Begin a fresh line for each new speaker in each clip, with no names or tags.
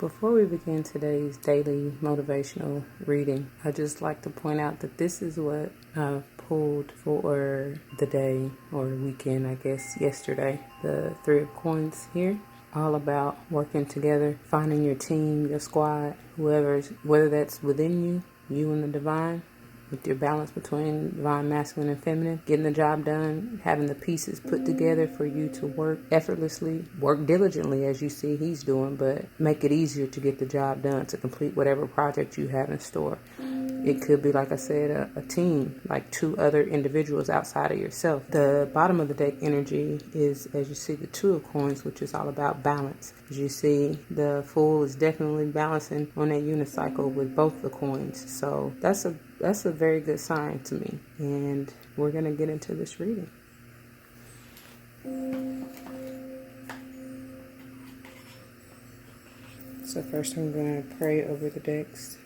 Before we begin today's daily motivational reading, I'd just like to point out that this is what I've pulled for the day or weekend, I guess, yesterday. The Three of Coins here, all about working together, finding your team, your squad, whether that's within you, you and the divine, with your balance between divine masculine and feminine, getting the job done, having the pieces put together for you to work effortlessly, work diligently as you see he's doing, but make it easier to get the job done, to complete whatever project you have in store. It could be, like I said, a team, like two other individuals outside of yourself. The bottom of the deck energy is, as you see, the Two of Coins, which is all about balance. As you see, the Fool is definitely balancing on that unicycle with both the coins. So that's a very good sign to me. And we're going to get into this reading. So first I'm going to pray over the decks.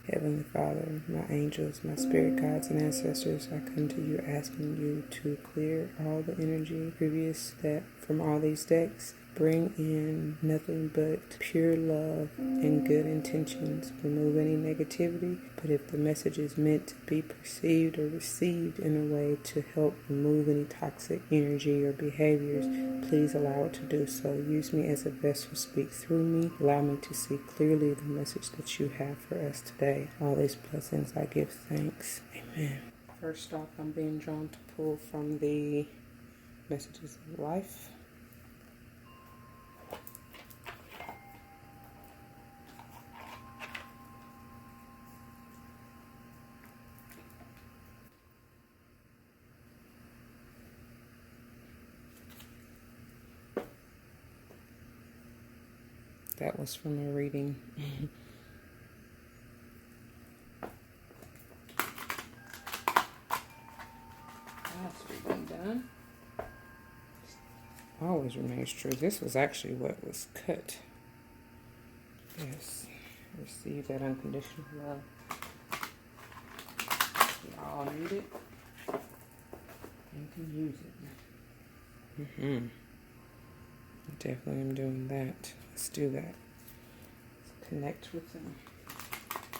Heavenly Father, my angels, my spirit guides and ancestors, I come to you asking you to clear all the energy previous that from all these decks. Bring in nothing but pure love and good intentions. Remove any negativity, but if the message is meant to be perceived or received in a way to help remove any toxic energy or behaviors, please allow it to do so. Use me as a vessel, speak through me. Allow me to see clearly the message that you have for us today. All these blessings I give thanks. Amen. First off, I'm being drawn to pull from the Messages of Life. That was from a reading. Last reading done. Always remains true. This was actually what was cut. Yes. Receive that unconditional love. We all need it. And can use it. I definitely am doing that. Let's do that. Let's connect with them.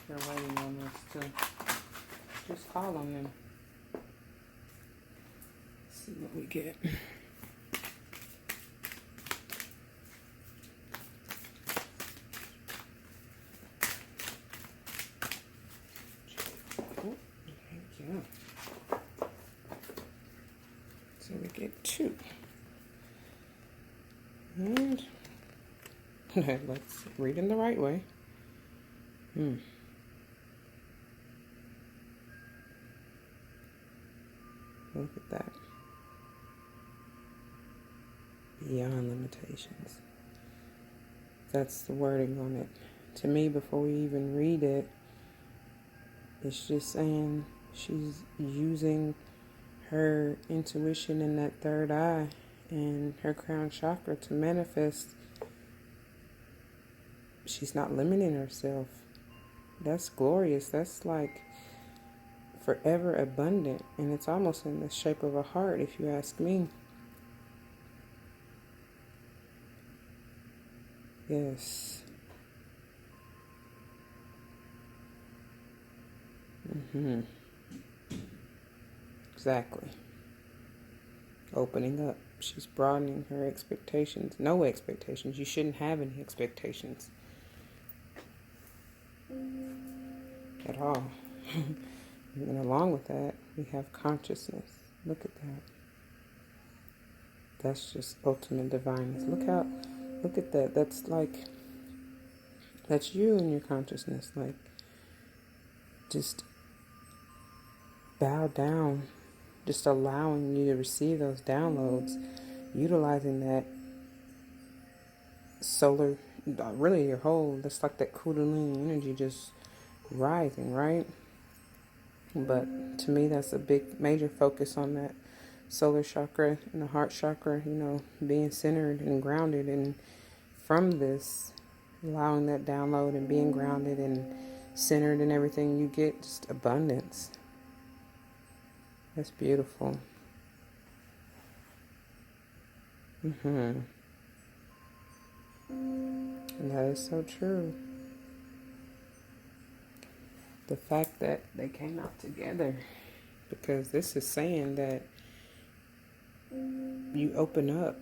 They're waiting on us to just call on them. See what we get. Oh, thank you. So we get 2. And let's read in the right way. Look at that. Beyond limitations. That's the wording on it. To me, before we even read it, it's just saying she's using her intuition in that third eye and her crown chakra to manifest. She's not limiting herself. That's glorious. That's like forever abundant. And it's almost in the shape of a heart, if you ask me. Yes. Exactly. Opening up. She's broadening her expectations. No expectations. You shouldn't have any expectations at all. And along with that, we have consciousness. Look at that. That's just ultimate divineness. Look at that. That's you and your consciousness. Like, just bow down. Just allowing you to receive those downloads. Utilizing that solar, really your whole, that's like that Kundalini energy just rising, right? But to me, that's a big, major focus on that solar chakra and the heart chakra, being centered and grounded. And from this, allowing that download and being grounded and centered and everything, you get just abundance. That's beautiful. And that is so true. The fact that they came out together, because this is saying that you open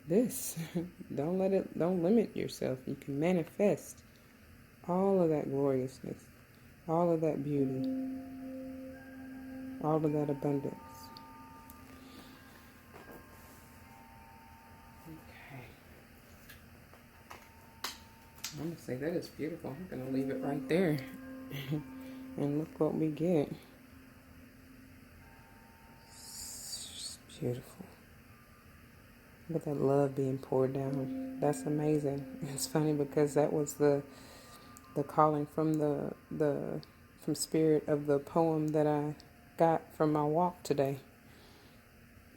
this. Don't limit yourself. You can manifest all of that gloriousness, all of that beauty, all of that abundance. Okay. I'm going to say that is beautiful. I'm going to leave it right there. And look what we get. It's beautiful. Look at that love being poured down. That's amazing. It's funny because that was the calling from from spirit of the poem that I got from my walk today.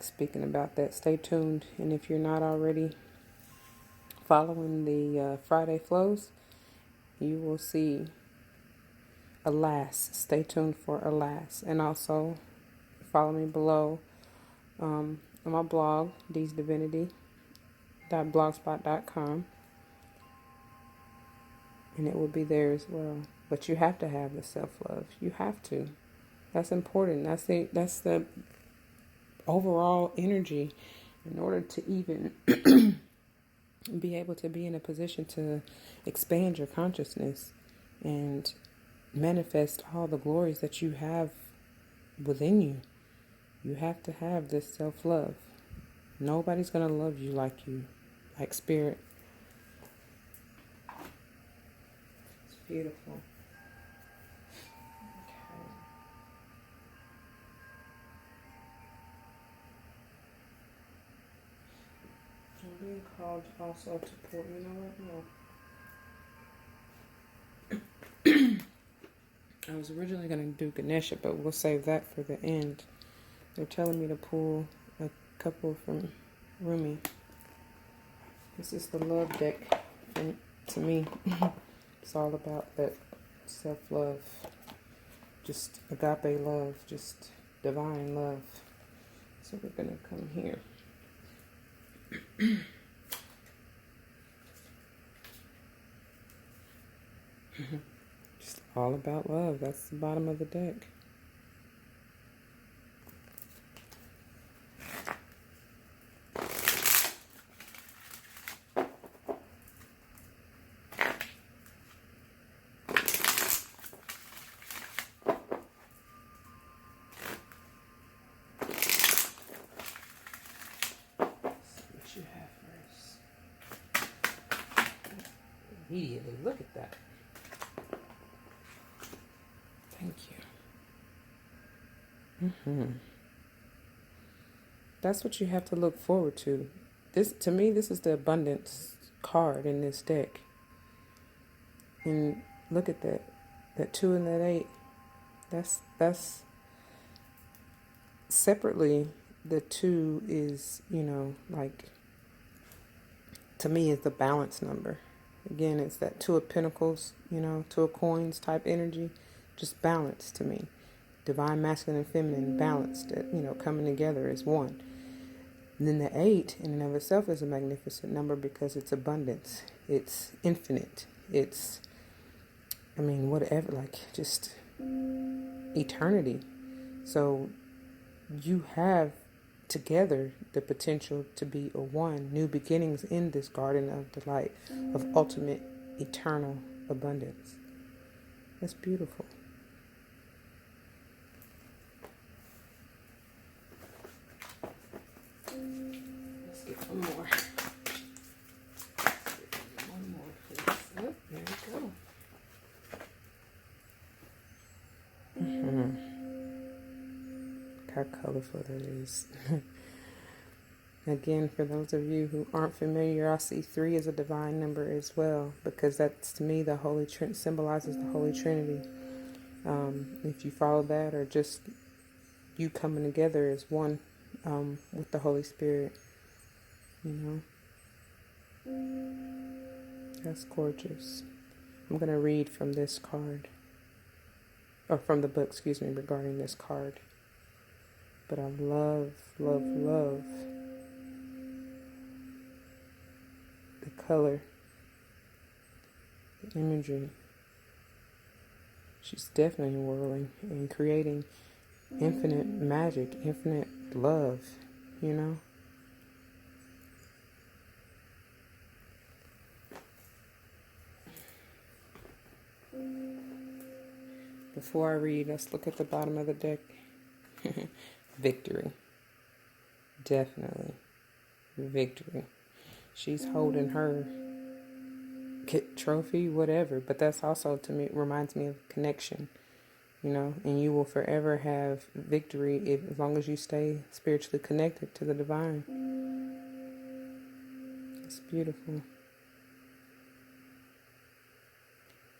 Speaking about that, stay tuned. And if you're not already following the Friday flows, you will see Alas. Stay tuned for Alas. And also follow me below on my blog, deesdivinity.blogspot.com. And it will be there as well. But you have to have the self-love. You have to. That's important. That's the overall energy in order to even be able to be in a position to expand your consciousness and manifest all the glories that you have within you. You have to have this self-love. Nobody's going to love you like you, like spirit. It's beautiful. Okay. I'm being called also to pour, you know what? No. I was originally going to do Ganesha, but we'll save that for the end. They're telling me to pull a couple from Rumi. This is the love deck to me. It's all about that self-love, just agape love, just divine love. So we're going to come here. Just all about love. That's the bottom of the deck. You have first. Immediately, look at that. Thank you. That's what you have to look forward to. To me, this is the abundance card in this deck. And look at that 2 and that 8. That's separately. The 2 is, to me, is the balance number. Again, it's that 2 of pentacles, 2 of coins type energy. Just balance to me. Divine masculine and feminine balanced, coming together as one. And then the 8 in and of itself is a magnificent number because it's abundance. It's infinite. It's, whatever, just eternity. So you have together the potential to be a one, new beginnings in this garden of delight, of ultimate eternal abundance. That's beautiful. Let's get one more. One more, please. Oh, there we go. How colorful that is. Again, for those of you who aren't familiar, I see 3 as a divine number as well, because that's, to me, the Holy Trinity symbolizes the Holy Trinity. If you follow that, or just you coming together as one with the Holy Spirit, you know, that's gorgeous. I'm going to read from this card, or from the book, excuse me, regarding this card. But I love, love, love the color, the imagery. She's definitely whirling and creating infinite magic, infinite love, you know. Before I read, let's look at the bottom of the deck. Victory. Definitely. Victory. She's holding her trophy, whatever, but that's also, to me, reminds me of connection, you know, and you will forever have victory as long as you stay spiritually connected to the divine. It's beautiful.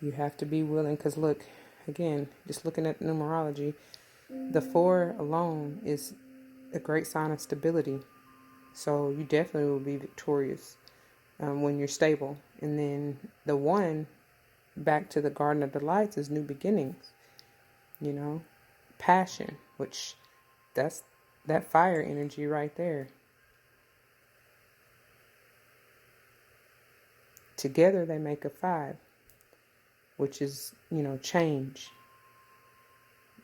You have to be willing, because look, again, just looking at numerology, the 4 alone is a great sign of stability. So you definitely will be victorious when you're stable. And then the 1, back to the Garden of Delights, is new beginnings. You know, passion, which that's that fire energy right there. Together they make a 5, which is, you know, change.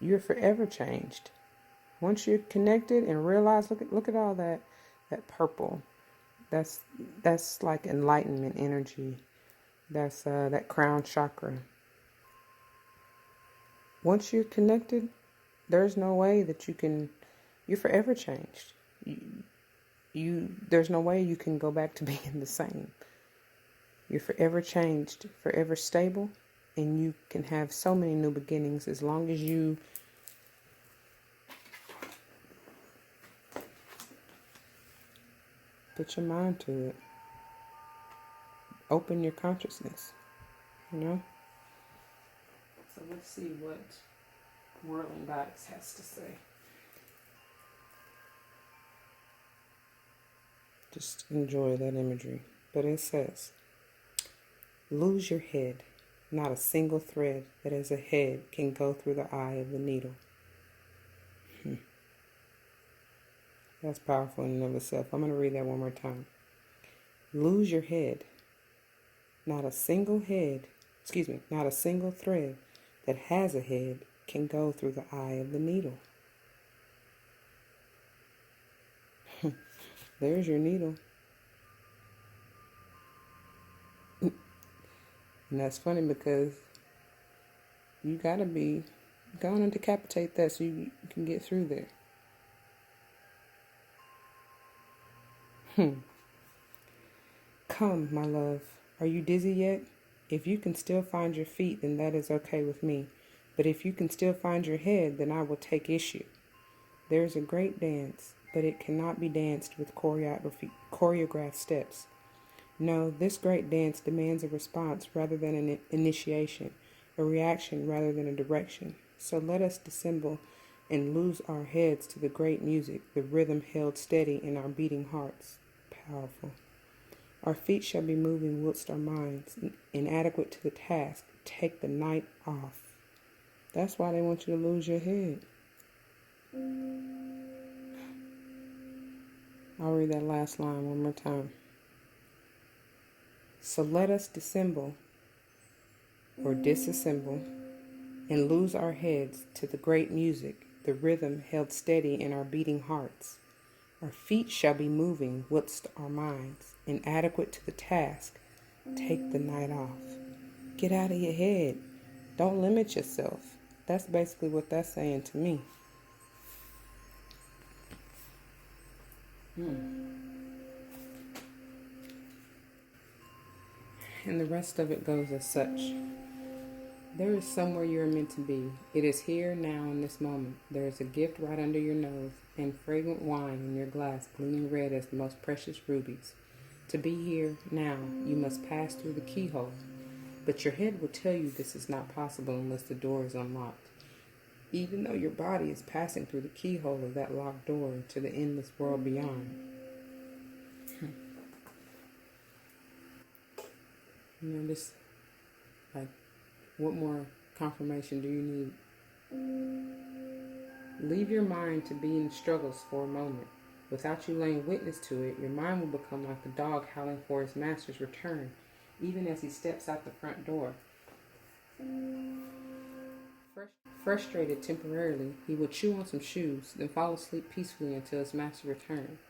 You're forever changed. Once you're connected and realize, look at all that purple. That's like enlightenment energy. That's that crown chakra. Once you're connected, there's no way that you're forever changed. There's no way you can go back to being the same. You're forever changed, forever stable, and you can have so many new beginnings as long as you put your mind to it. Open your consciousness, you know? So let's see what Whirling Goddess has to say. Just enjoy that imagery. But it says, lose your head. Not a single thread that has a head can go through the eye of the needle. That's powerful in and of itself. I'm going to read that one more time. Lose your head. Not a single thread that has a head can go through the eye of the needle. There's your needle. And that's funny because you gotta be going to decapitate that so you can get through there. Come, my love. Are you dizzy yet? If you can still find your feet, then that is okay with me. But if you can still find your head, then I will take issue. There is a great dance, but it cannot be danced with choreographed steps. No, this great dance demands a response rather than an initiation, a reaction rather than a direction. So let us dissemble and lose our heads to the great music, the rhythm held steady in our beating hearts. Powerful. Our feet shall be moving whilst our minds, inadequate to the task, take the night off. That's why they want you to lose your head. I'll read that last line one more time. So let us dissemble or disassemble and lose our heads to the great music, the rhythm held steady in our beating hearts. Our feet shall be moving whilst our minds, inadequate to the task, take the night off. Get out of your head. Don't limit yourself. That's basically what that's saying to me. And the rest of it goes as such. There is somewhere you are meant to be. It is here, now, in this moment. There is a gift right under your nose, and fragrant wine in your glass, gleaming red as the most precious rubies. To be here, now, you must pass through the keyhole. But your head will tell you this is not possible unless the door is unlocked. Even though your body is passing through the keyhole of that locked door to the endless world beyond. This, like, what more confirmation do you need? Leave your mind to be in struggles for a moment. Without you laying witness to it, your mind will become like the dog howling for his master's return, even as he steps out the front door. Frustrated temporarily, he will chew on some shoes, then fall asleep peacefully until his master returns.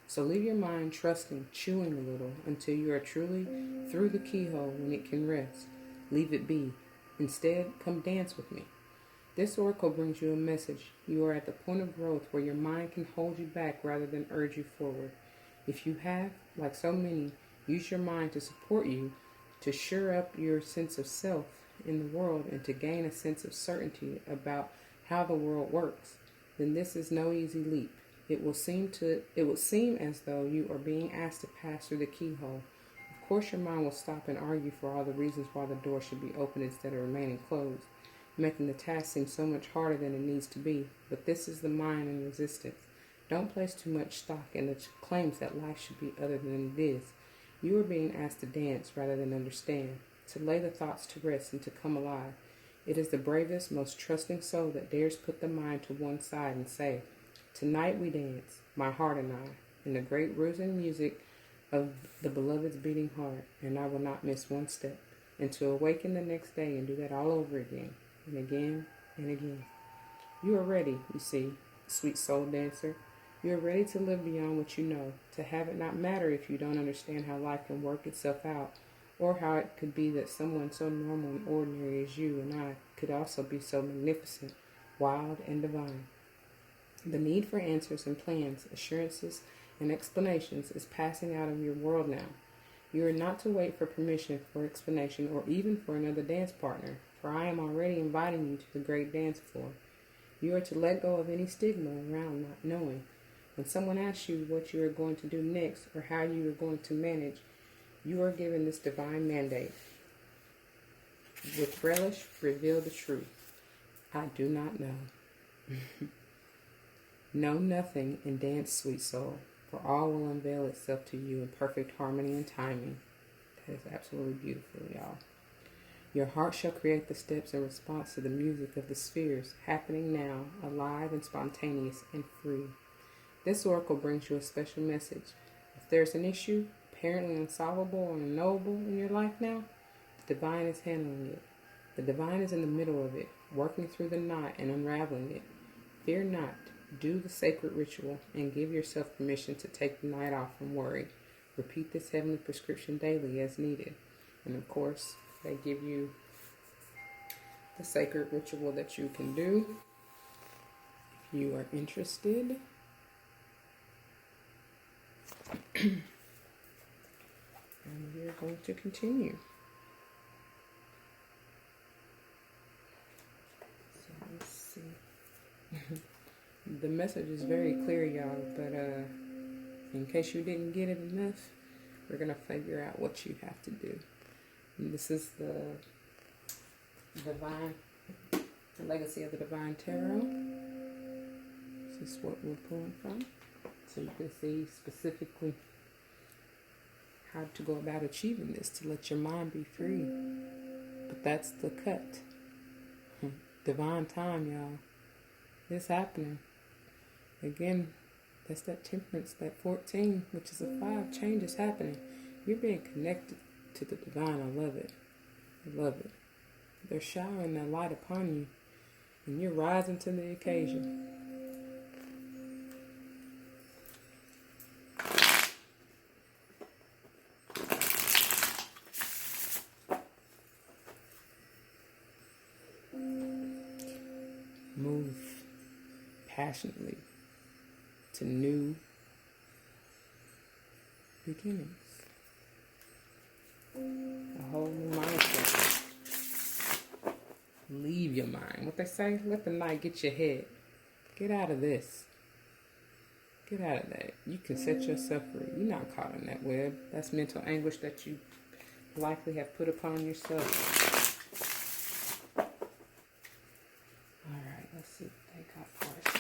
So leave your mind trusting, chewing a little, until you are truly through the keyhole when it can rest. Leave it be. Instead, come dance with me. This oracle brings you a message. You are at the point of growth where your mind can hold you back rather than urge you forward. If you have, like so many, used your mind to support you, to shore up your sense of self in the world and to gain a sense of certainty about how the world works, then this is no easy leap. It will seem as though you are being asked to pass through the keyhole. Of course, your mind will stop and argue for all the reasons why the door should be open instead of remaining closed, making the task seem so much harder than it needs to be. But this is the mind in resistance. Don't place too much stock in the claims that life should be other than it is. You are being asked to dance rather than understand, to lay the thoughts to rest and to come alive. It is the bravest, most trusting soul that dares put the mind to one side and say, "Tonight we dance, my heart and I, in the great rhythm music of the beloved's beating heart, and I will not miss one step, and to awaken the next day and do that all over again, and again, and again." You are ready, you see, sweet soul dancer. You are ready to live beyond what you know, to have it not matter if you don't understand how life can work itself out, or how it could be that someone so normal and ordinary as you and I could also be so magnificent, wild, and divine. The need for answers and plans, assurances, and explanations is passing out of your world now. You are not to wait for permission for explanation or even for another dance partner, for I am already inviting you to the great dance floor. You are to let go of any stigma around not knowing. When someone asks you what you are going to do next or how you are going to manage, you are given this divine mandate. With relish, reveal the truth. I do not know. Know nothing and dance, sweet soul, for all will unveil itself to you in perfect harmony and timing. That is absolutely beautiful, y'all. Your heart shall create the steps in response to the music of the spheres, happening now, alive and spontaneous and free. This oracle brings you a special message. If there's an issue, apparently unsolvable or unknowable in your life now, the divine is handling it. The divine is in the middle of it, working through the knot and unraveling it. Fear not. Do the sacred ritual and give yourself permission to take the night off from worry. Repeat this heavenly prescription daily as needed. And of course, they give you the sacred ritual that you can do if you are interested. And we're going to continue. So let's see. The message is very clear, y'all, but in case you didn't get it enough, we're going to figure out what you have to do. And this is the Legacy of the Divine Tarot. This is what we're pulling from. So you can see specifically how to go about achieving this, to let your mind be free. But that's the cut. Divine time, y'all. It's happening. Again, that's that temperance, that 14, which is a 5. Change is happening. You're being connected to the divine. I love it. I love it. They're showering that light upon you, and you're rising to the occasion. Move passionately to new beginnings. A whole new mindset. Leave your mind. What they say, let the night get your head. Get out of this. Get out of that. You can set yourself free. You're not caught in that web. That's mental anguish that you likely have put upon yourself. All right, let's see what they got for us.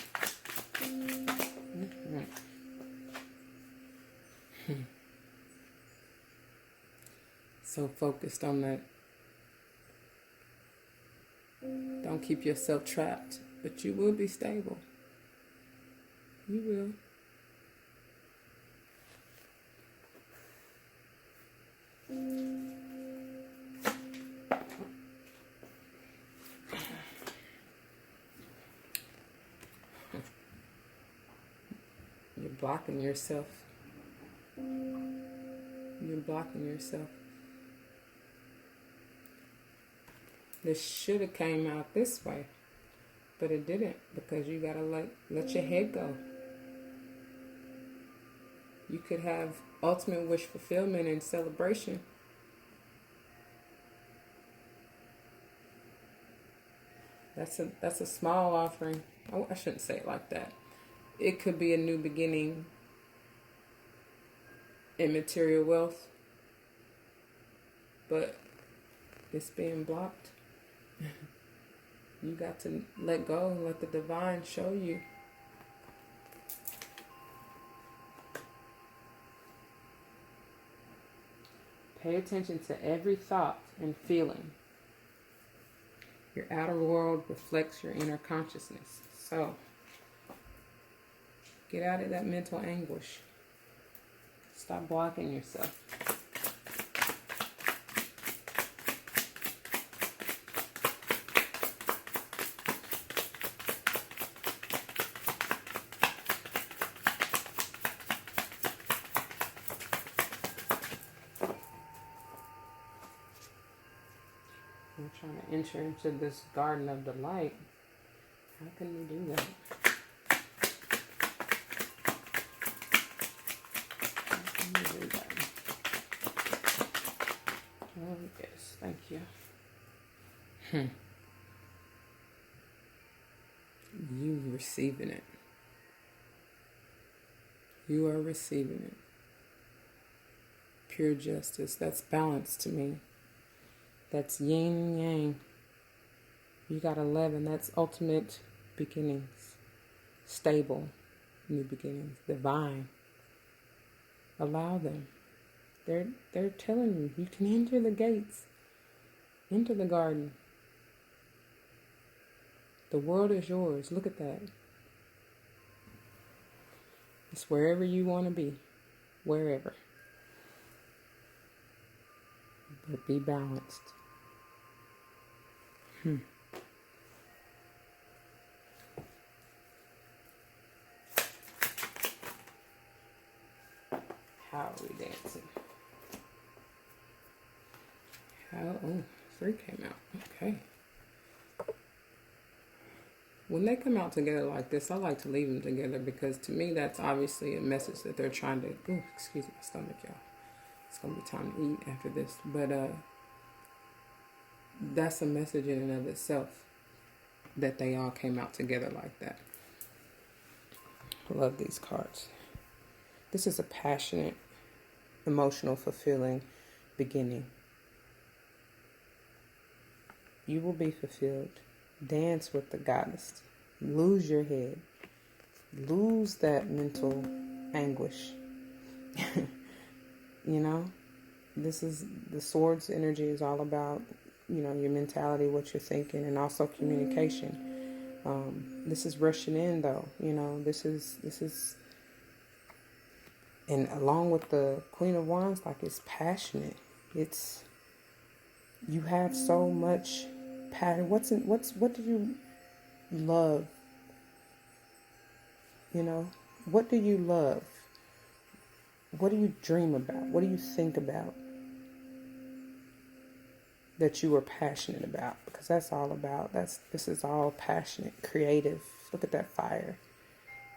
So focused on that. Don't keep yourself trapped, but you will be stable. You will. You're blocking yourself. You're blocking yourself. This should have came out this way, but it didn't, because you gotta let your head go. You could have ultimate wish fulfillment and celebration. That's a small offering. Oh, I shouldn't say it like that. It could be a new beginning in material wealth, but it's being blocked. You got to let go and let the divine show you. Pay attention to every thought and feeling. Your outer world reflects your inner consciousness. So, get out of that mental anguish. Stop blocking yourself. I'm trying to enter into this garden of delight. How can we do that? How can we do that? Oh, yes, thank you. You receiving it. You are receiving it. Pure justice. That's balance to me. That's yin yang. You got 11. That's ultimate beginnings. Stable new beginnings. Divine. Allow them. They're telling you, you can enter the gates. Enter the garden. The world is yours. Look at that. It's wherever you want to be. Wherever. But be balanced. How are we dancing? Oh, 3 came out. Okay. When they come out together like this, I like to leave them together, because to me that's obviously a message that they're trying to... Ooh, excuse my stomach, y'all. It's going to be time to eat after this. But that's a message in and of itself, that they all came out together like that. I love these cards. This is a passionate, emotional, fulfilling beginning. You will be fulfilled. Dance with the goddess. Lose your head. Lose that mental anguish. You know, this is the swords energy is all about, your mentality, what you're thinking, and also communication. This is rushing in, though. This is, and along with the Queen of Wands, like, it's passionate. It's, you have so much passion. What do you love? What do you love? What do you dream about? What do you think about that you are passionate about? Because that's all about. This is all passionate, creative. Look at that fire.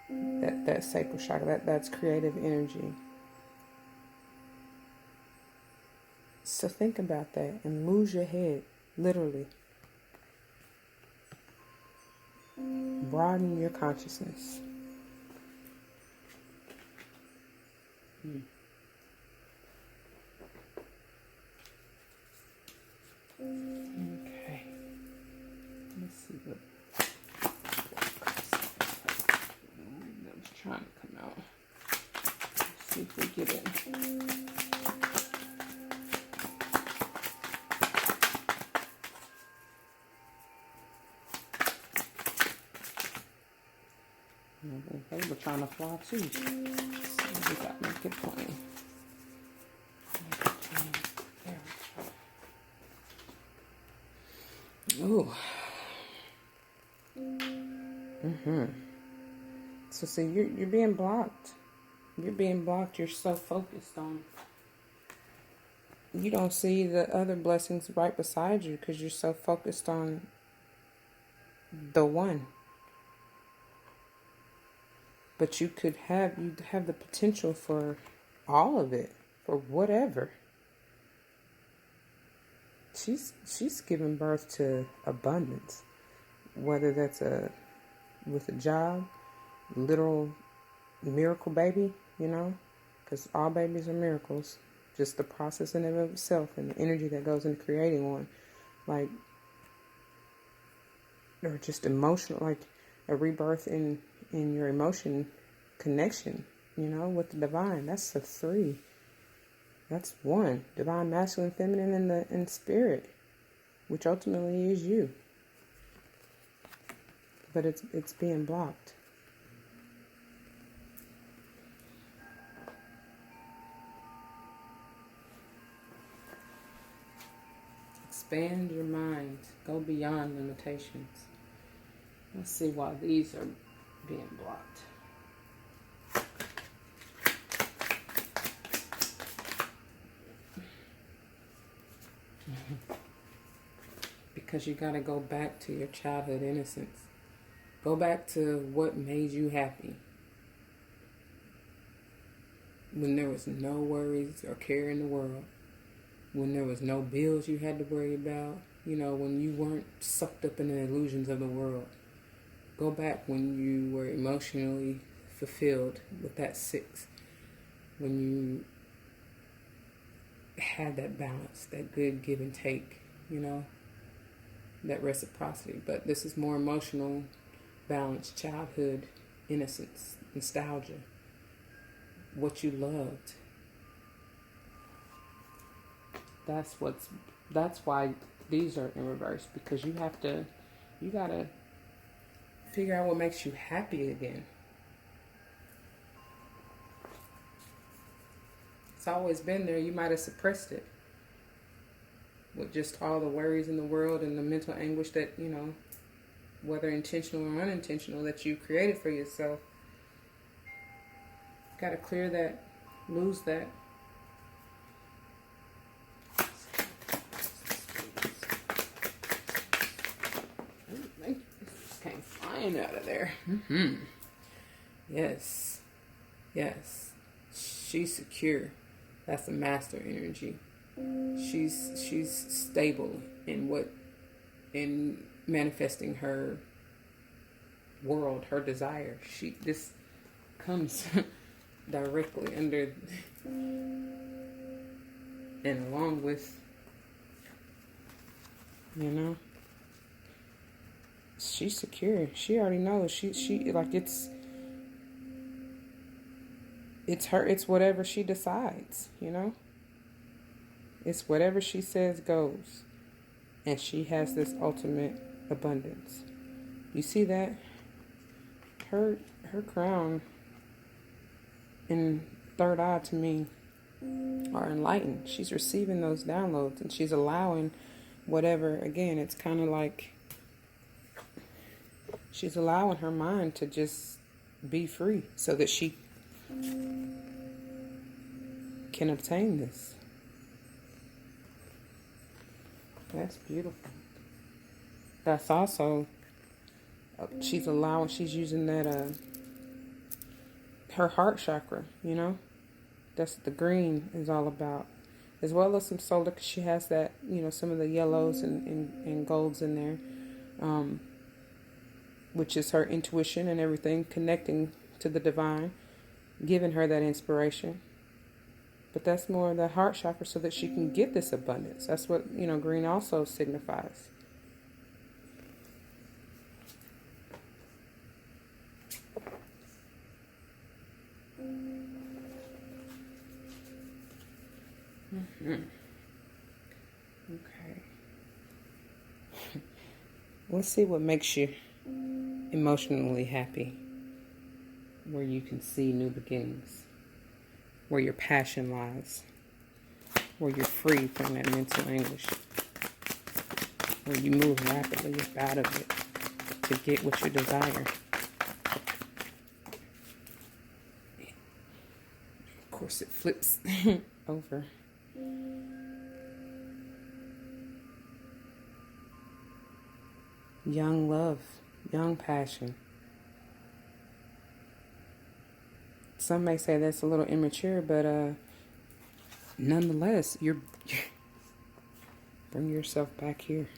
That sacral chakra. That's creative energy. So think about that and lose your head, literally. Broaden your consciousness. Okay. Let's see what that was trying to come out. Let's see if we get it. They were trying to fly too. So we got to make it plain. Ooh. So see, you're being blocked. You're being blocked. You're so focused on. You don't see the other blessings right beside you because you're so focused on the one. But you'd have the potential for all of it, for whatever. She's giving birth to abundance, whether that's with a job, literal miracle baby, because all babies are miracles. Just the process in and of itself and the energy that goes into creating one, or just emotional, like a rebirth in your emotion connection, with the divine. That's the 3. That's 1. Divine, masculine, feminine, and spirit, which ultimately is you. But it's being blocked. Expand your mind. Go beyond limitations. Let's see why these are being blocked. Because you got to go back to your childhood innocence. Go back to what made you happy. When there was no worries or care in the world. When there was no bills you had to worry about. When you weren't sucked up in the illusions of the world. Go back when you were emotionally fulfilled with that 6. When you had that balance, that good give and take, that reciprocity. But this is more emotional balance, childhood, innocence, nostalgia, what you loved. That's why these are in reverse, because you gotta figure out what makes you happy again. It's always been there. You might have suppressed it with just all the worries in the world and the mental anguish that, whether intentional or unintentional, that you created for yourself. Got to clear that, lose that. Thank you. This came flying out of there. Yes. She's secure. That's a master energy. She's stable in manifesting her world, her desire. This comes directly under and along with, she's secure. She already knows. She like it's her. It's whatever she decides. It's whatever she says goes. And she has this ultimate abundance. You see that? Her crown and 3rd eye to me are enlightened. She's receiving those downloads and she's allowing whatever. Again, it's kind of like she's allowing her mind to just be free so that she can obtain this. That's beautiful. That's also, she's using that, her heart chakra, That's the green is all about. As well as some solar, because she has that, some of the yellows and golds in there. which is her intuition and everything, connecting to the divine, giving her that inspiration. But that's more the heart chakra so that she can get this abundance. That's what, green also signifies. Okay. Let's see what makes you emotionally happy. Where you can see new beginnings. Where your passion lies. Where you're free from that mental anguish. Where you move rapidly out of it to get what you desire. Of course, it flips over. Young love, young passion. Some may say that's a little immature, but nonetheless, you're bring yourself back here.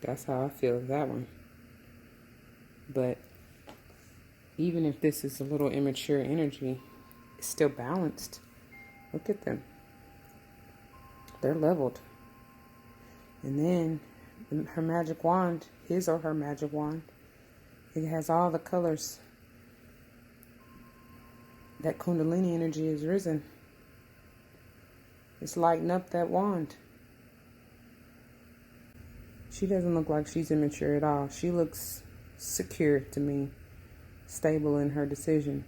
That's how I feel of that one. But even if this is a little immature energy, it's still balanced. Look at them. They're leveled. And then her magic wand, his or her magic wand, it has all the colors. That Kundalini energy is risen. It's lighting up that wand. She doesn't look like she's immature at all. She looks secure to me, stable in her decision.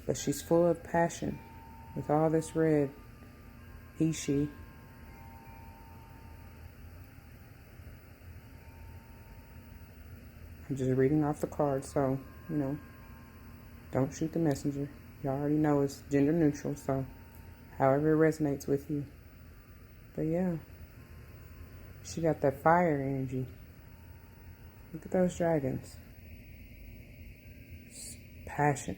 But she's full of passion with all this red. He, she. I'm just reading off the card, so, don't shoot the messenger. You already know it's gender neutral, so however it resonates with you. But yeah, she got that fire energy. Look at those dragons. It's passion.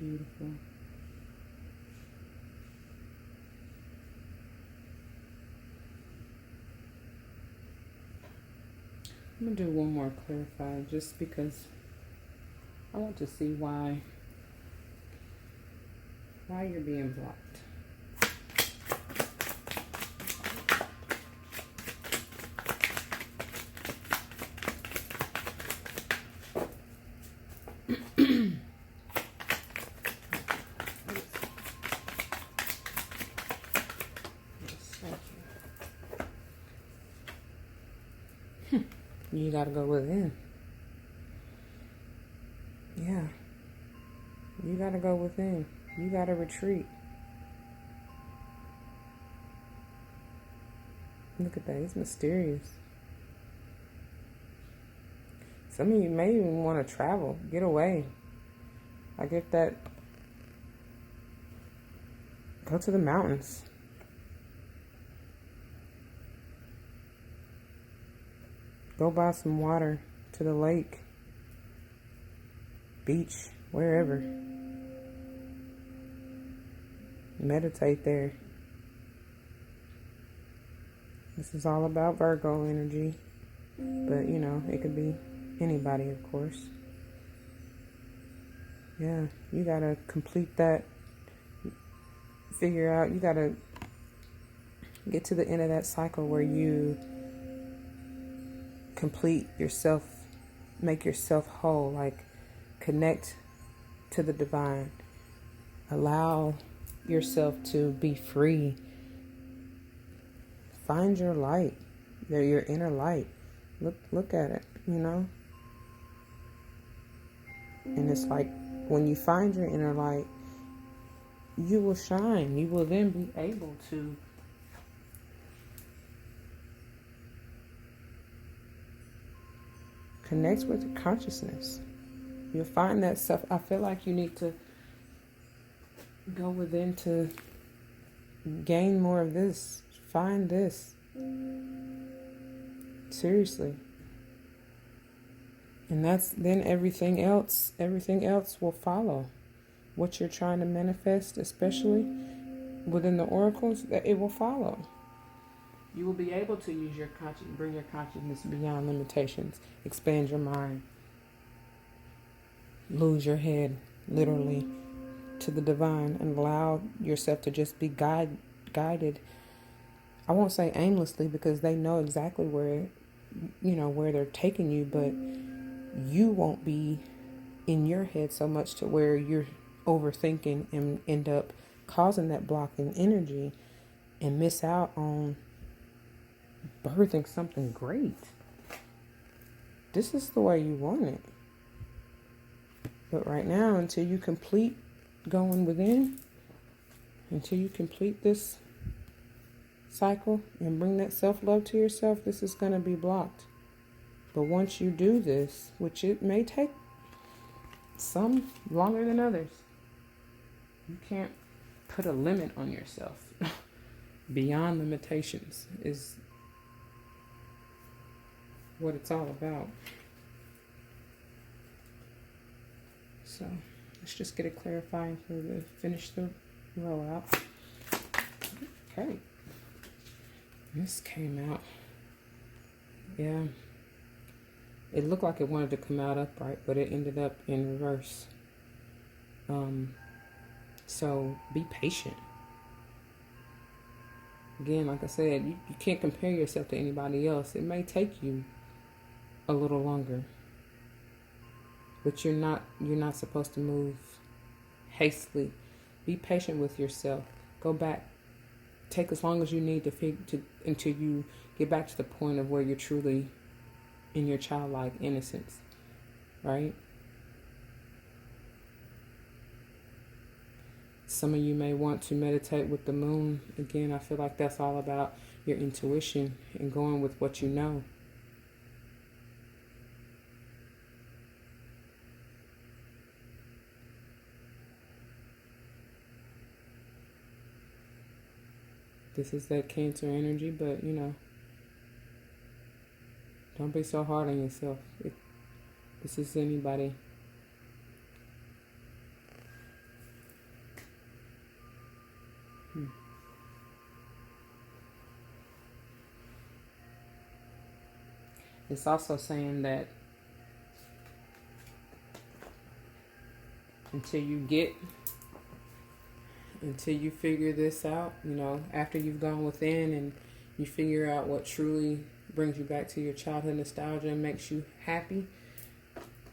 Beautiful. I'm going to do one more clarify just because I want to see why you're being blocked. You gotta go within. Yeah. You gotta go within. You gotta retreat. Look at that. It's mysterious. Some of you may even want to travel. Get away. I get that. Go to the mountains. Go buy some water to the lake, beach, wherever. Meditate there. This is all about Virgo energy. But, it could be anybody, of course. Yeah, you gotta complete that. Figure out, you gotta get to the end of that cycle where you complete yourself, make yourself whole, like connect to the divine. Allow yourself to be free. Find your light, your inner light. Look at it, And it's like when you find your inner light, you will shine. You will then be able to connect with your consciousness. You'll find that stuff. I feel like you need to go within to gain more of this. Find this. Seriously. And then everything else will follow. What you're trying to manifest, especially within the oracles, that it will follow. You will be able to use your conscience, bring your consciousness beyond limitations, expand your mind, lose your head, literally, to the divine, and allow yourself to just be guided. I won't say aimlessly, because they know exactly where they're taking you, but you won't be in your head so much to where you're overthinking and end up causing that blocking energy and miss out on birthing something great. This is the way you want it. But right now, until you complete going within, until you complete this cycle and bring that self-love to yourself, this is going to be blocked. But once you do this, which it may take some longer than others, you can't put a limit on yourself. Beyond limitations is what it's all about. So let's just get it clarified for the finish the rollout. Okay. This came out. Yeah. It looked like it wanted to come out upright, but it ended up in reverse. So be patient. Again, like I said, you can't compare yourself to anybody else. It may take you a little longer, but you're not supposed to move hastily. Be patient with yourself. Go back. Take as long as you need until you get back to the point of where you're truly in your childlike innocence, right? Some of you may want to meditate with the moon. Again, I feel like that's all about your intuition and going with what you know. This is that Cancer energy, but don't be so hard on yourself. This is anybody. It's also saying that until you figure this out, after you've gone within and you figure out what truly brings you back to your childhood nostalgia and makes you happy,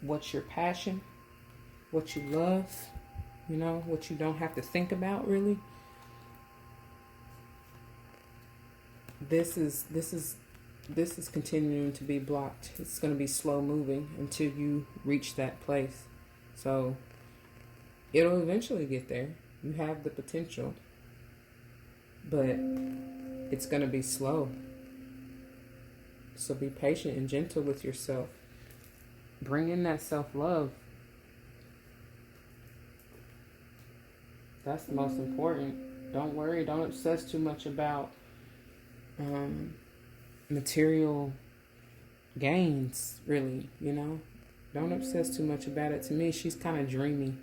what's your passion, what you love, what you don't have to think about really. This is continuing to be blocked. It's going to be slow moving until you reach that place. So it'll eventually get there. You have the potential, but it's going to be slow. So be patient and gentle with yourself. Bring in that self-love. That's the most important. Don't worry. Don't obsess too much about material gains, really, Don't obsess too much about it. To me, she's kind of dreamy.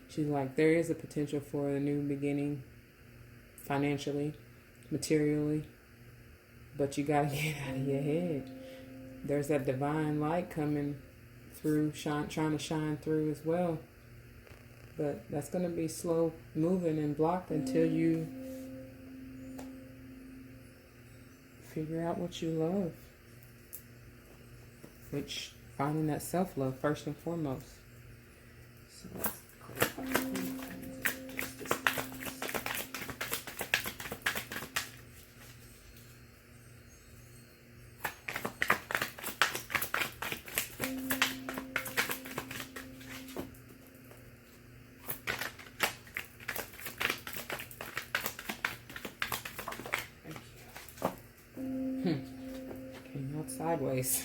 She's like, there is a potential for a new beginning, financially, materially, but you got to get out of your head. There's that divine light coming through, trying to shine through as well. But that's going to be slow moving and blocked until you figure out what you love, which finding that self-love first and foremost. So let's clarify a few things. Came out sideways.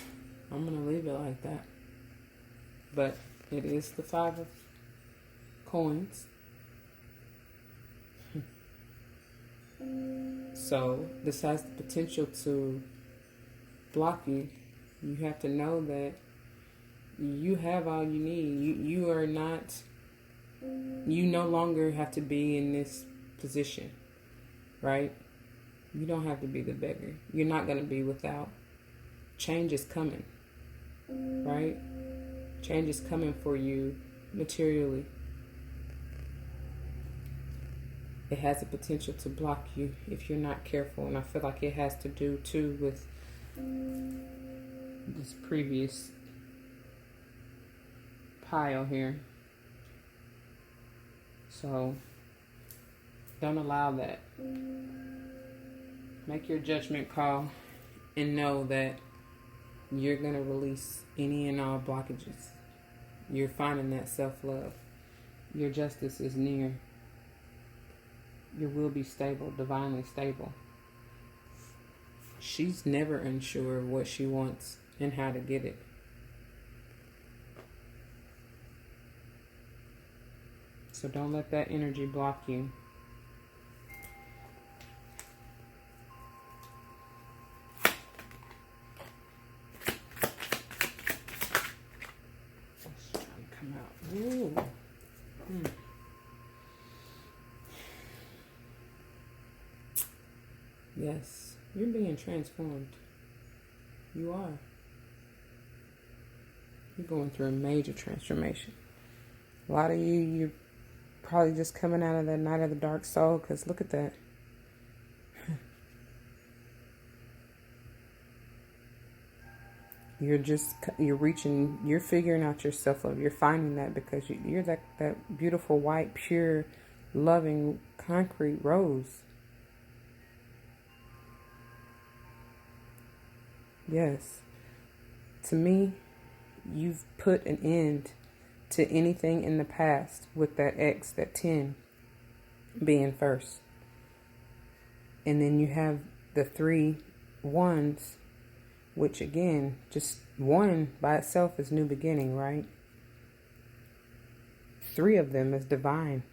I'm going to leave it like that. But it is the 5 of coins. So this has the potential to block you. You have to know that You have all you need. You are not, you no longer have to be in this position, right? You don't have to be the beggar. You're not going to be without. Change is coming, right? Change is coming for you materially. It has the potential to block you if you're not careful. And I feel like it has to do too with this previous pile here. So don't allow that. Make your judgment call and know that you're going to release any and all blockages. You're finding that self-love. Your justice is near. You will be stable, divinely stable. She's never unsure of what she wants and how to get it. So don't let that energy block you. It's trying to come out. Ooh. Yes, you're being transformed. You are. You're going through a major transformation. A lot of you're probably just coming out of that night of the dark soul, because look at that. You're reaching, you're figuring out your self-love. You're finding that because you're that beautiful, white, pure, loving, concrete rose. Yes. To me, you've put an end to anything in the past with that X, that 10 being first. And then you have the 3 ones, which again, just 1 by itself is new beginning, right? 3 of them is divine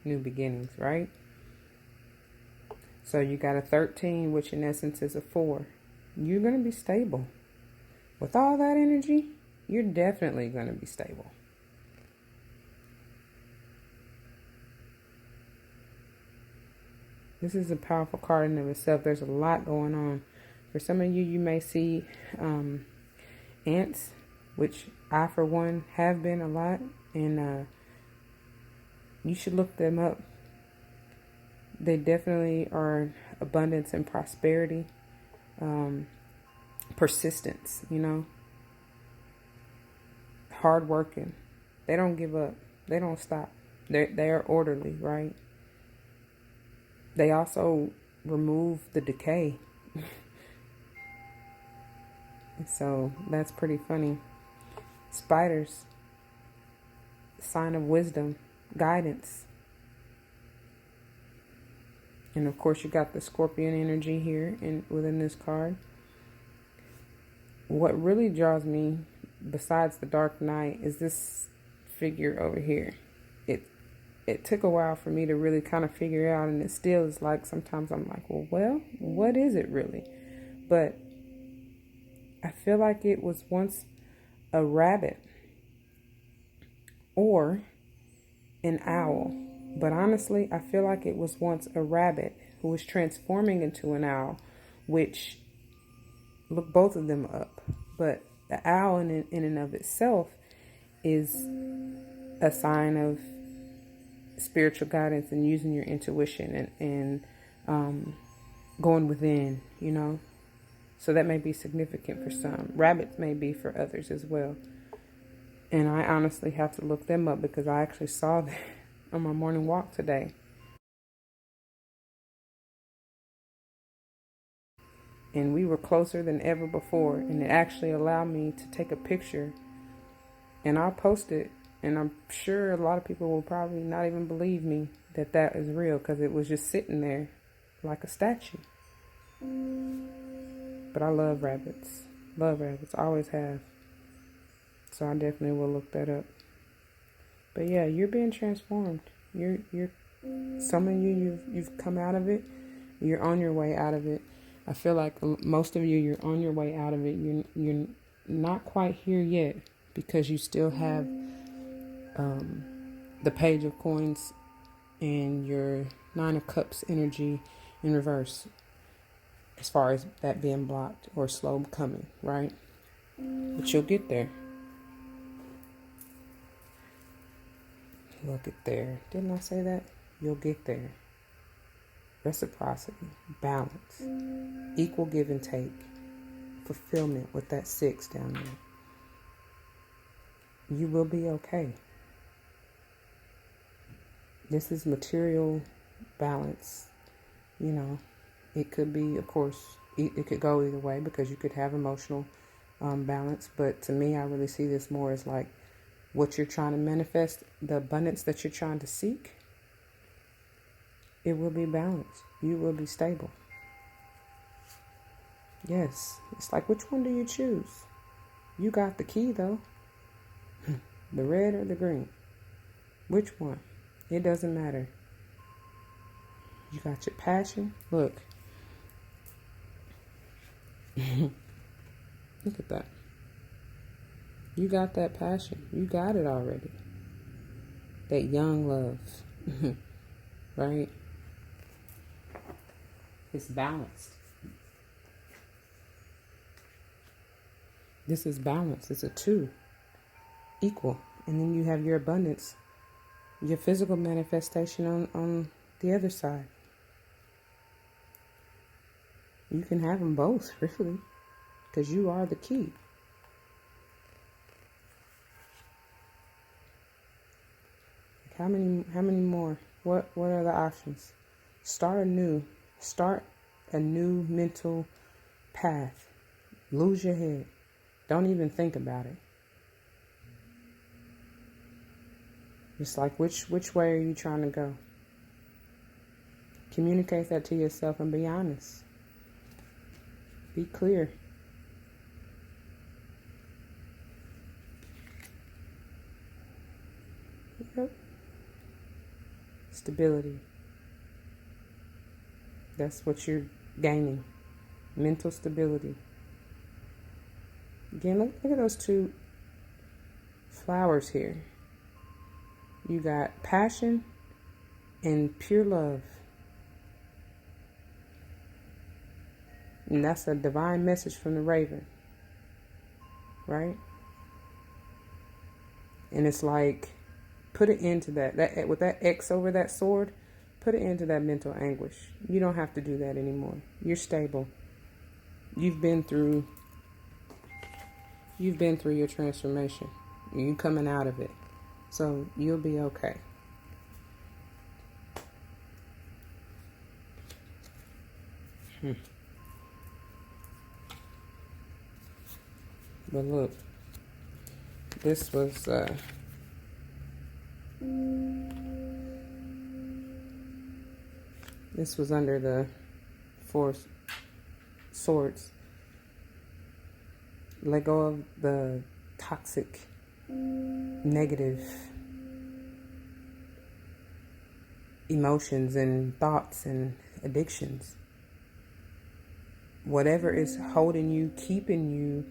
new beginnings, right? So you got a 13, which in essence is a 4. You're going to be stable. With all that energy, you're definitely going to be stable. This is a powerful card in of itself. There's a lot going on. For some of you, you may see ants, which I, for one, have been a lot. And you should look them up. They definitely are abundance and prosperity. Persistence, hard working. They don't give up. They don't stop. They are orderly, right? They also remove the decay. So that's pretty funny. Spiders, sign of wisdom, guidance. And of course you got the scorpion energy here within this card. What really draws me, besides the dark night, is this figure over here. It took a while for me to really kind of figure it out, and it still is like, sometimes I'm like, well, what is it really? But I feel like it was once a rabbit or an owl. But honestly, I feel like it was once a rabbit who was transforming into an owl, which, look both of them up. But the owl in and of itself is a sign of spiritual guidance and using your intuition and going within, So that may be significant for some. Rabbits may be for others as well. And I honestly have to look them up because I actually saw that on my morning walk today. And we were closer than ever before. And it actually allowed me to take a picture. And I'll post it. And I'm sure a lot of people will probably not even believe me that that is real, because it was just sitting there like a statue. But I love rabbits. Love rabbits. Always have. So I definitely will look that up. But yeah, you're being transformed. You're some of you've come out of it. You're on your way out of it. I feel like most of you, you're on your way out of it. You're not quite here yet, because you still have the Page of Coins and your Nine of Cups energy in reverse, as far as that being blocked or slow coming, right? But you'll get there. Look at there. Didn't I say that? You'll get there. Reciprocity, balance, equal give and take, fulfillment with that 6 down there. You will be okay. This is material balance. You know, it could be, of course, it could go either way, because you could have emotional balance. But to me, I really see this more as like what you're trying to manifest, the abundance that you're trying to seek. It will be balanced. You will be stable. Yes. It's like, which one do you choose? You got the key, though. The red or the green? Which one? It doesn't matter. You got your passion. Look. Look at that. You got that passion. You got it already. That young love. Right? It's balanced. This is balance. It's a 2. Equal. And then you have your abundance, your physical manifestation on the other side. You can have them both, really, because you are the key. How many more? What are the options? Start a new mental path. Lose your head. Don't even think about it. It's like, which way are you trying to go? Communicate that to yourself and be honest. Be clear. Yep. Stability. That's what you're gaining. Mental stability. Again, look at those 2 flowers here. You got passion and pure love. And that's a divine message from the raven. Right? And it's like, put an end to that with that X over that sword, put an end to that mental anguish. You don't have to do that anymore. You're stable. You've been through your transformation. You're coming out of it. So you'll be okay. But look, this was under the 4 swords. Let go of the toxic, negative emotions and thoughts and addictions. Whatever is holding you, keeping you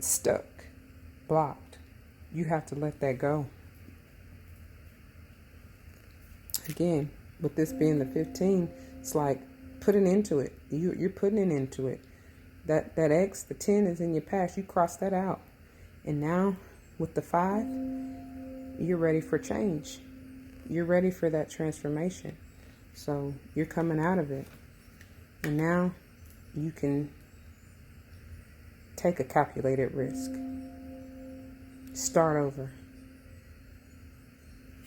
stuck, blocked, you have to let that go. Again, with this being the 15, it's like, put an end to it. You're putting an end to it. That X, the 10 is in your past. You cross that out. And now with the 5, you're ready for change. You're ready for that transformation. So you're coming out of it. And now you can take a calculated risk. Start over.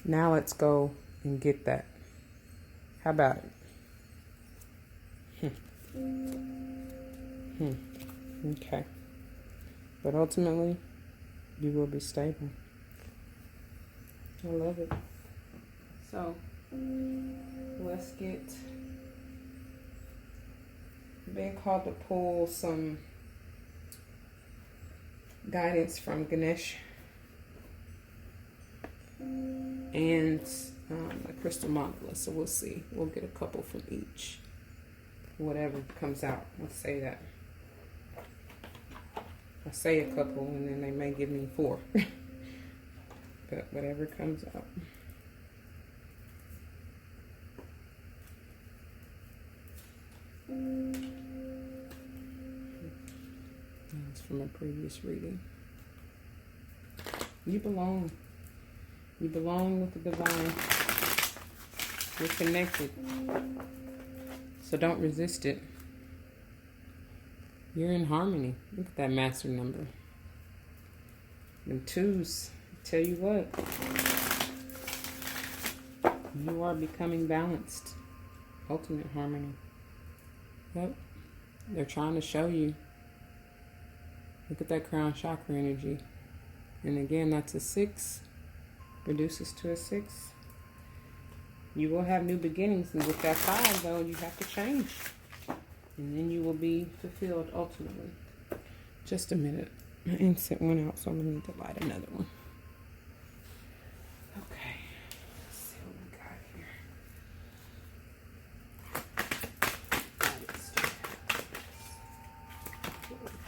Now let's go and get that. How about it? Okay. But ultimately, you will be stable. I love it. So, let's get being called to pull some guidance from Ganesh and a crystal mandala. So we'll see. We'll get a couple from each. Whatever comes out. Let's say that. I say a couple and then they may give me 4. But whatever comes out. That's from a previous reading. You belong. You belong with the divine. You're connected. So don't resist it. You're in harmony. Look at that master number. Them 2s, tell you what. You are becoming balanced. Ultimate harmony. Yep. They're trying to show you. Look at that crown chakra energy. And again, that's a 6. Reduces to a 6. You will have new beginnings. And with that 5, though, you have to change. And then you will be fulfilled ultimately. Just a minute. My incense went out, so I'm going to need to light another one. Okay. Let's see what we got here.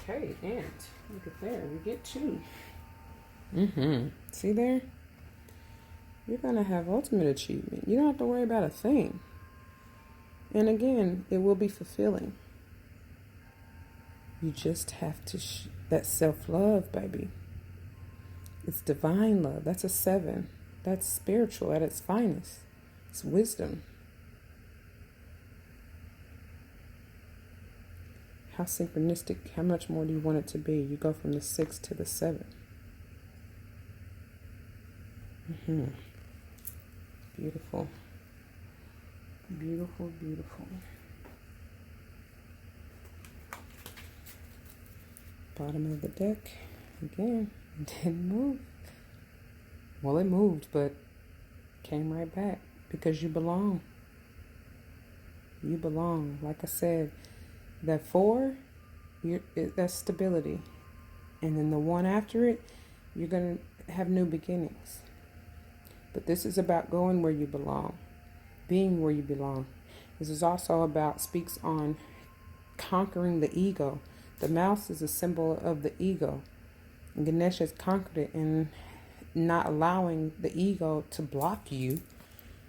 Okay, and look at there. We get 2. See there? You're going to have ultimate achievement. You don't have to worry about a thing. And again, it will be fulfilling. You just have to, that self-love, baby. It's divine love. That's a 7. That's spiritual at its finest. It's wisdom. How synchronistic, how much more do you want it to be? You go from the 6 to the 7. Beautiful. Beautiful, beautiful. Bottom of the deck. Again, it didn't move. Well, it moved, but came right back because you belong. You belong. Like I said, that 4, that's stability. And then the 1 after it, you're going to have new beginnings. But this is about going where you belong. Being where you belong. This is also about, speaks on conquering the ego. The mouse is a symbol of the ego. And Ganesh has conquered it and not allowing the ego to block you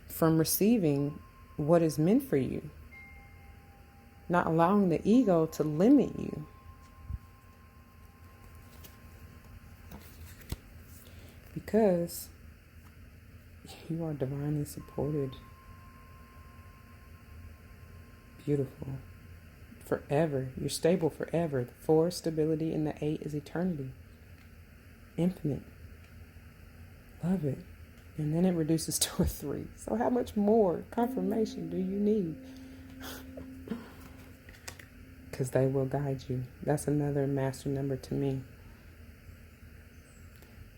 from receiving what is meant for you. Not allowing the ego to limit you. Because you are divinely supported. Beautiful. Forever. You're stable forever. The 4 is stability and the 8 is eternity. Infinite. Love it. And then it reduces to a 3. So how much more confirmation do you need? Because they will guide you. That's another master number to me.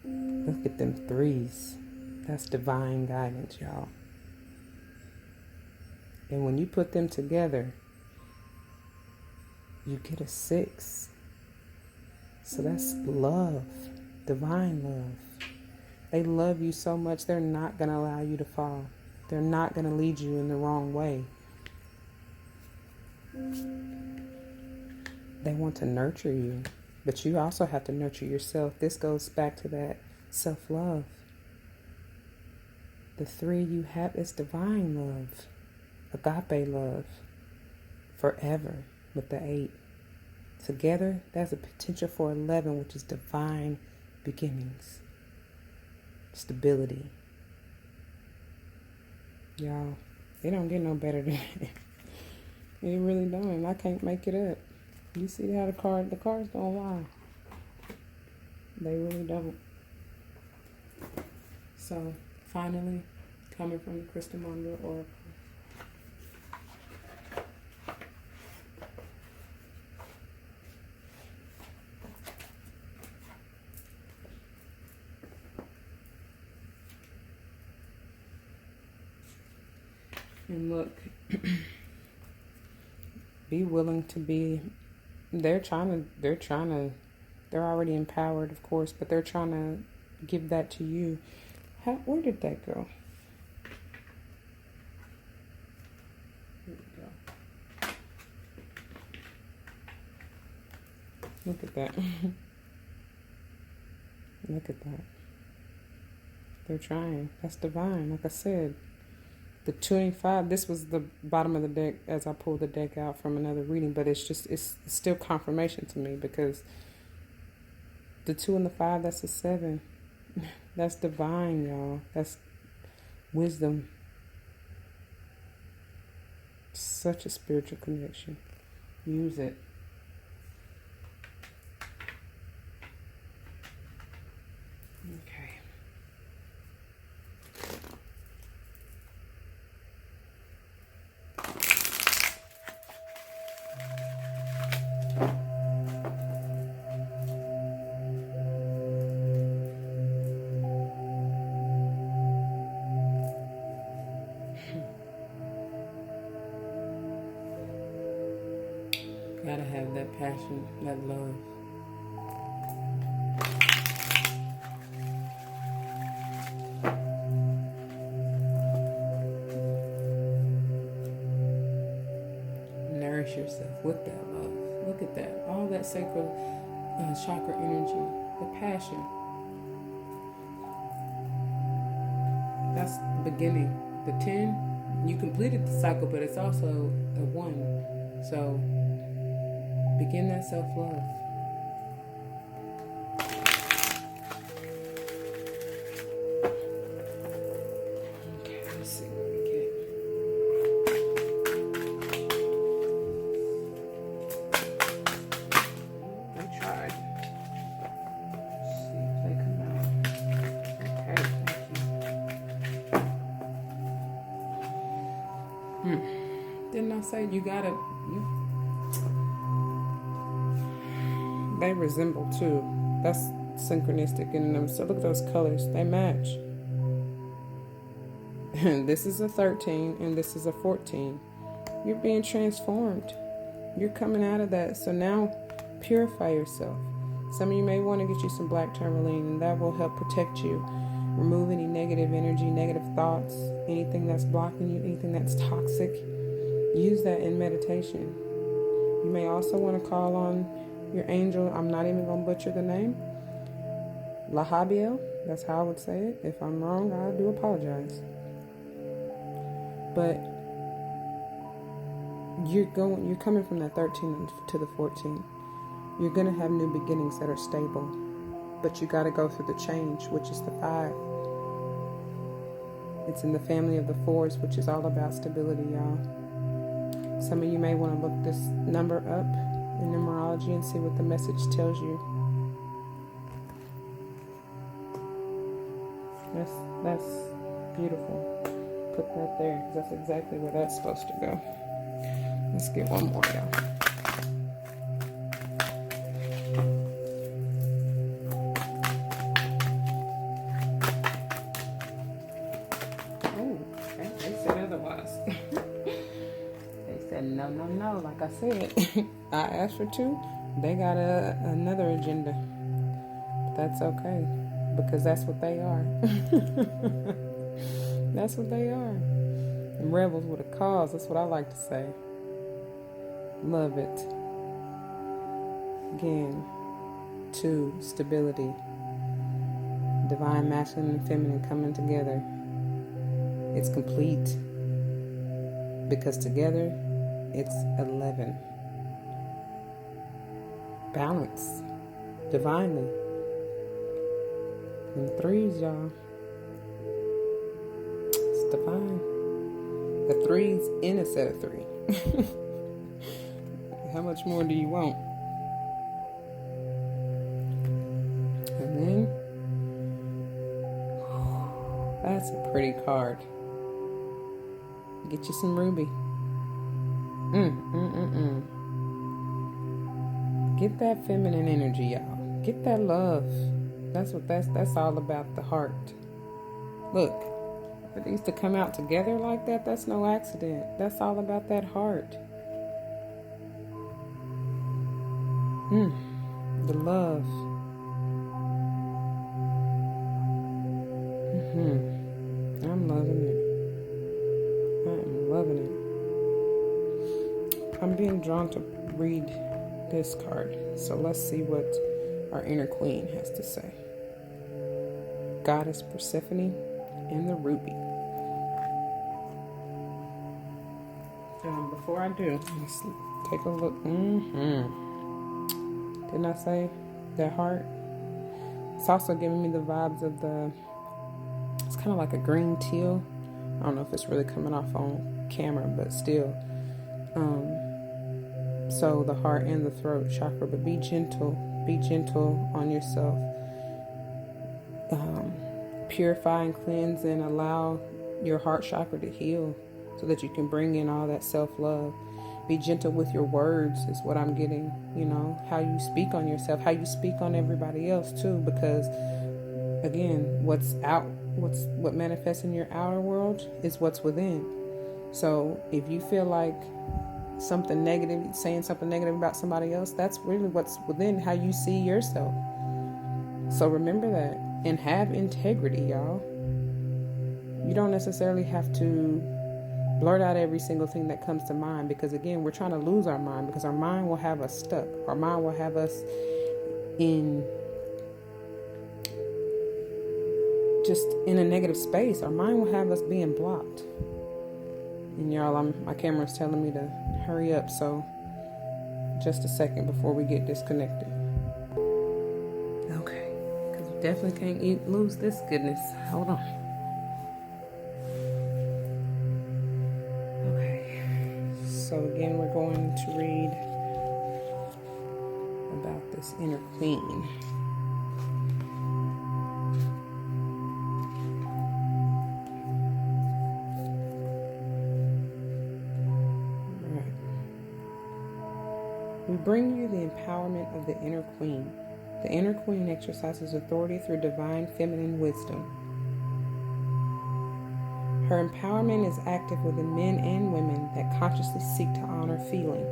Look at them 3s. That's divine guidance, y'all. And when you put them together, you get a 6. So that's love. Divine love. They love you so much, they're not going to allow you to fall. They're not going to lead you in the wrong way. They want to nurture you. But you also have to nurture yourself. This goes back to that self-love. The 3 you have is divine love. Agape love. Forever with the 8. Together, that's a potential for 11, which is divine beginnings. Stability. Y'all, it don't get no better than that. It really don't. I can't make it up. You see how the cards don't lie. They really don't. So, finally, coming from the Crystal Mondo Oracle. And look, be willing to be, they're already empowered, of course, but they're trying to give that to you. Where did that go? Here we go. Look at that. Look at that. They're trying. That's divine. Like I said, the 25, this was the bottom of the deck as I pulled the deck out from another reading, but it's still confirmation to me because the 2 and the 5, that's a 7. That's divine, y'all. That's wisdom. Such a spiritual connection. Use it. Okay. Gotta have that passion, that love. Nourish yourself with that love. Look at that. All that sacred chakra energy, the passion. That's the beginning. The 10, you completed the cycle, but it's also a 1. So begin that self-love. Okay, let's see what we get. They tried. Let's see if they come out. Okay, thank you. Didn't I say you gotta... They resemble too. That's synchronistic in them. So look at those colors. They match. And this is a 13 and this is a 14. You're being transformed. You're coming out of that. So now purify yourself. Some of you may want to get you some black tourmaline, and that will help protect you. Remove any negative energy, negative thoughts, anything that's blocking you, anything that's toxic. Use that in meditation. You may also want to call on your angel. I'm not even going to butcher the name. Lahabiel. That's how I would say it. If I'm wrong, I do apologize. But you're coming from that 13 to the 14. You're going to have new beginnings that are stable. But you got to go through the change, which is the 5. It's in the family of the 4s, which is all about stability, y'all. Some of you may want to look this number up in numerology and see what the message tells you. That's beautiful. Put that there, because that's exactly where that's supposed to go. Let's get one more, y'all. Oh, okay. They said otherwise. They said no. Like I said, I asked for 2. They got another agenda. But that's okay, because that's what they are. That's what they are. And rebels with a cause. That's what I like to say. Love it. Again, 2, stability. Divine masculine and feminine coming together. It's complete. Because together, it's 11. Balance. Divinely. And 3s, y'all. It's divine. The 3's in a set of 3. How much more do you want? And then, that's a pretty card. Get you some ruby. Get that feminine energy, y'all. Get that love. That's all about, the heart. Look, if it needs to come out together like that, that's no accident. That's all about that heart. The love. I'm loving it. I am loving it. I'm being drawn to read this card. So let's see what our inner queen has to say. Goddess Persephone, and the ruby. Before I do, let's take a look. Didn't I say that heart? It's also giving me the vibes of it's kind of like a green teal. I don't know if it's really coming off on camera, but still. So the heart and the throat chakra, but be gentle on yourself. Purify and cleanse and allow your heart chakra to heal so that you can bring in all that self-love. Be gentle with your words is what I'm getting, how you speak on yourself, how you speak on everybody else too, because again, what manifests in your outer world is what's within. So if you feel like saying something negative about somebody else, that's really what's within, how you see yourself. So remember that and have integrity, y'all. You don't necessarily have to blurt out every single thing that comes to mind, because again, we're trying to lose our mind, because our mind will have us stuck. Our mind will have us in a negative space. Our mind will have us being blocked. And y'all, my camera's telling me to hurry up, so just a second before we get disconnected. Okay, because we definitely can't lose this goodness. Hold on. Okay, so again, we're going to read about this inner queen. We bring you the empowerment of the inner queen. The inner queen exercises authority through divine feminine wisdom. Her empowerment is active within men and women that consciously seek to honor feeling,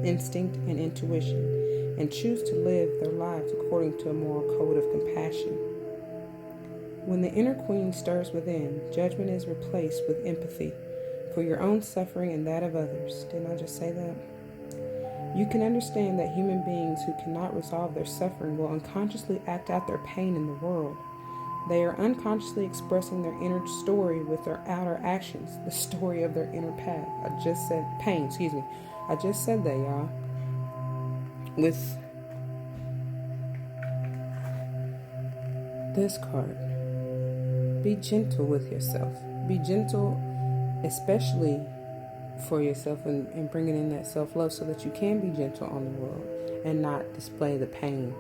instinct, and intuition, and choose to live their lives according to a moral code of compassion. When the inner queen stirs within, judgment is replaced with empathy for your own suffering and that of others. Didn't I just say that? You can understand that human beings who cannot resolve their suffering will unconsciously act out their pain in the world. They are unconsciously expressing their inner story with their outer actions, the story of their inner path. I just said that, y'all. With this card, be gentle with yourself. Be gentle, especially for yourself, and bringing in that self-love so that you can be gentle on the world and not display the pain.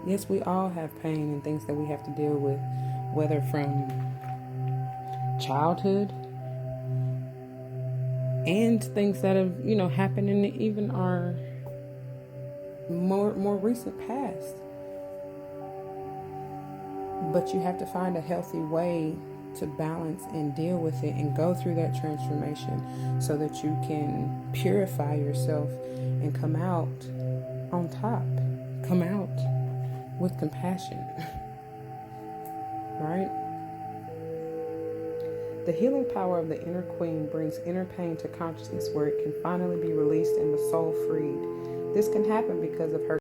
Yes, we all have pain and things that we have to deal with, whether from childhood and things that have, happened in even our more recent past. But you have to find a healthy way to balance and deal with it and go through that transformation so that you can purify yourself and come out on top. Come out with compassion. Right? The healing power of the inner queen brings inner pain to consciousness where it can finally be released and the soul freed. This can happen because of her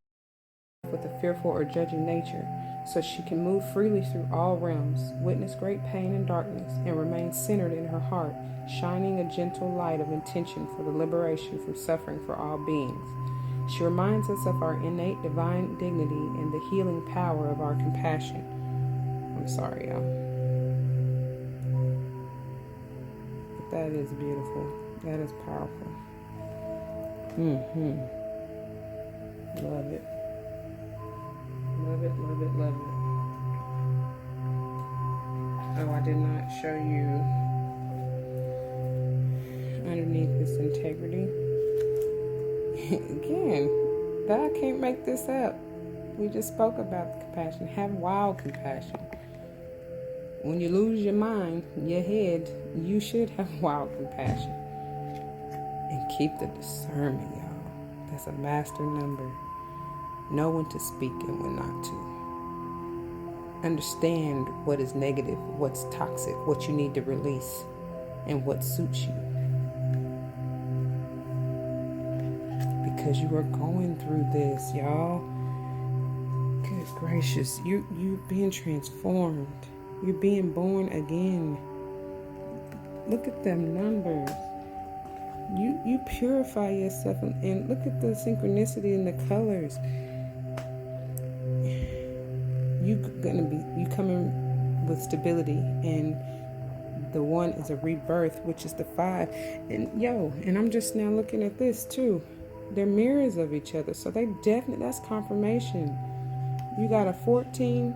with a fearful or judging nature, so she can move freely through all realms, witness great pain and darkness, and remain centered in her heart, shining a gentle light of intention for the liberation from suffering for all beings. She reminds us of our innate divine dignity and the healing power of our compassion. I'm sorry, y'all. But that is beautiful. That is powerful. Love it. Love it, love it, love it. Oh, I did not show you underneath this integrity. Again, God can't make this up. We just spoke about the compassion. Have wild compassion. When you lose your mind, your head, you should have wild compassion. And keep the discernment, y'all. That's a master number. Know when to speak and when not to. Understand what is negative, what's toxic, what you need to release, and what suits you. Because you are going through this, y'all. Good gracious, you're being transformed. You're being born again. Look at them numbers. You purify yourself, and look at the synchronicity in the colors. You coming with stability, and the 1 is a rebirth, which is the 5. And I'm just now looking at this too. They're mirrors of each other, so that's confirmation. You got a 14.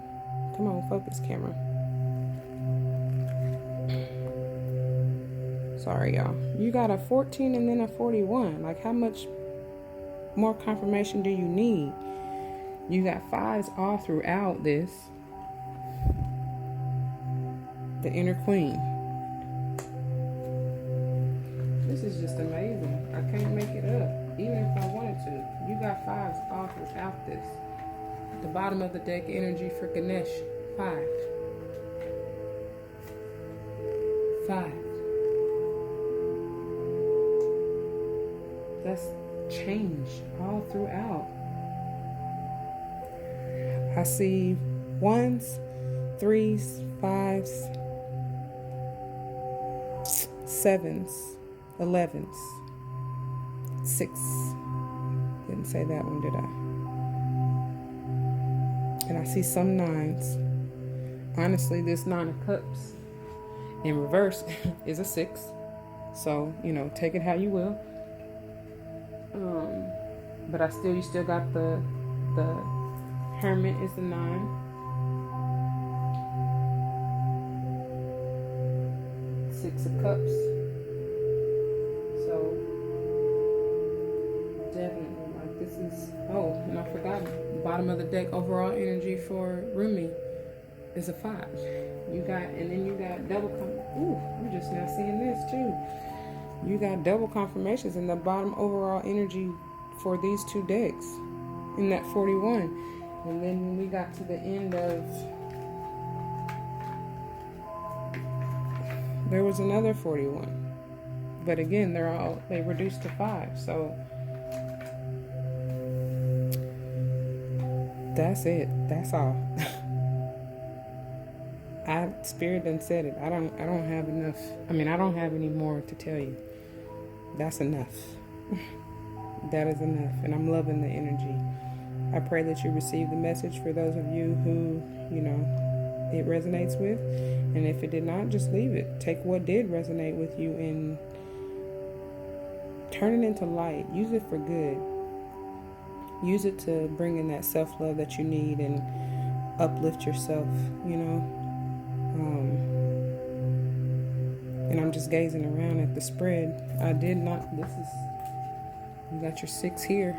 Come on, focus, camera. Sorry, y'all. You got a 14 and then a 41. Like, how much more confirmation do you need? You got 5s all throughout this. The inner queen. This is just amazing. I can't make it up, even if I wanted to. You got 5s all throughout this. The bottom of the deck, energy for Ganesh. 5. 5. That's change all throughout. I see 1s, 3s, 5s, 7s, 11s, 6. Didn't say that one, did I? And I see some 9s. Honestly, this 9 of Cups in reverse is a 6. So, take it how you will. But you still got the Hermit is the 9. Six of Cups. So definitely, like, this is. Oh, and I forgot. Bottom of the deck, overall energy for Rumi is a 5. You got double. I'm just now seeing this too. You got double confirmations in the bottom overall energy for these 2 decks in that 41. And then when we got to the end of, there was another 41. But again, they reduced to 5. So that's it. That's all. Spirit done said it. I don't have enough. I don't have any more to tell you. That's enough. That is enough. And I'm loving the energy. I pray that you receive the message for those of you who, it resonates with. And if it did not, just leave it. Take what did resonate with you and turn it into light. Use it for good. Use it to bring in that self-love that you need and uplift yourself, And I'm just gazing around at the spread. You got your 6 here.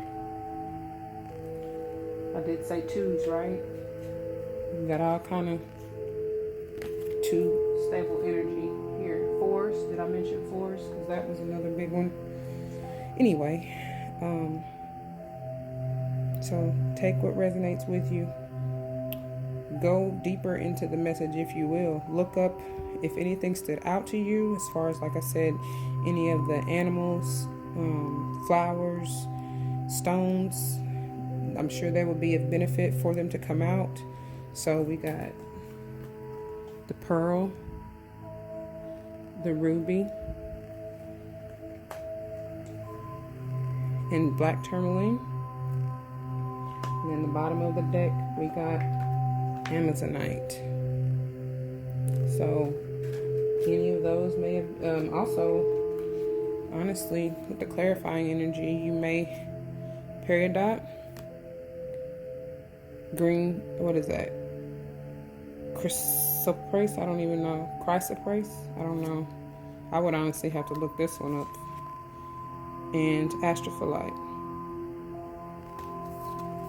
I did say 2s, right? You got all kind of 2 stable energy here. 4s, did I mention 4s? Because that was another big one. Anyway, so take what resonates with you. Go deeper into the message, if you will. Look up if anything stood out to you, as far as, like I said, any of the animals, flowers, stones. I'm sure there will be a benefit for them to come out. So we got the pearl, the ruby, and black tourmaline. And then the bottom of the deck, we got Amazonite. So any of those may have, also, honestly, with the clarifying energy, you may peridot, green, what is that? Chrysoprase, I don't even know. Chrysoprase, I don't know. I would honestly have to look this one up. And astrophyllite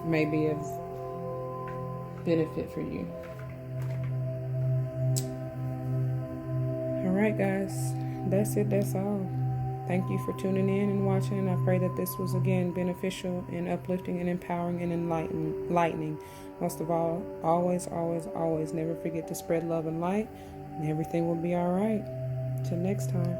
may be of benefit for you. Alright guys, that's it, that's all. Thank you for tuning in and watching. I pray that this was again beneficial and uplifting and empowering and enlightening. Most of all, always, always, always never forget to spread love and light, and everything will be alright. Till next time.